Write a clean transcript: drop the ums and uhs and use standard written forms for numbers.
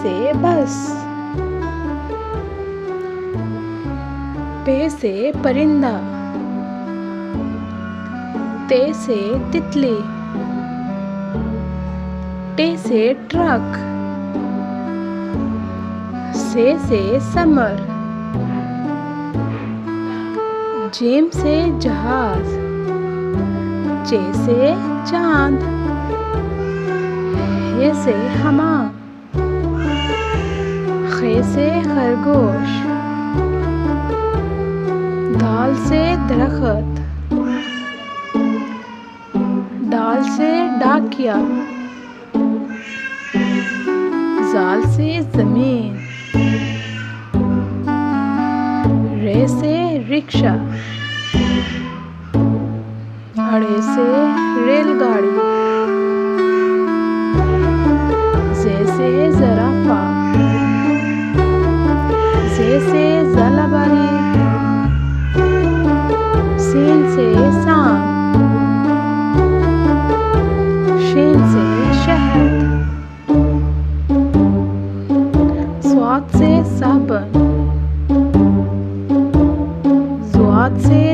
से बस। पे से परिंदा। ते से तितली। टे से ट्रक। से समर। जेम से जहाज। चे से चांद। हे से हमाम। खे से खरगोश। दाल से दरख्त। डाल से डाकिया। जाल से जमीन। रे से रिक्शा। अड़े से रेलगाड़ी। जे से जराफा। जे से जलाबारी। सीन से सांप। शीन से शहद। स्वाद से साबन। जुआद से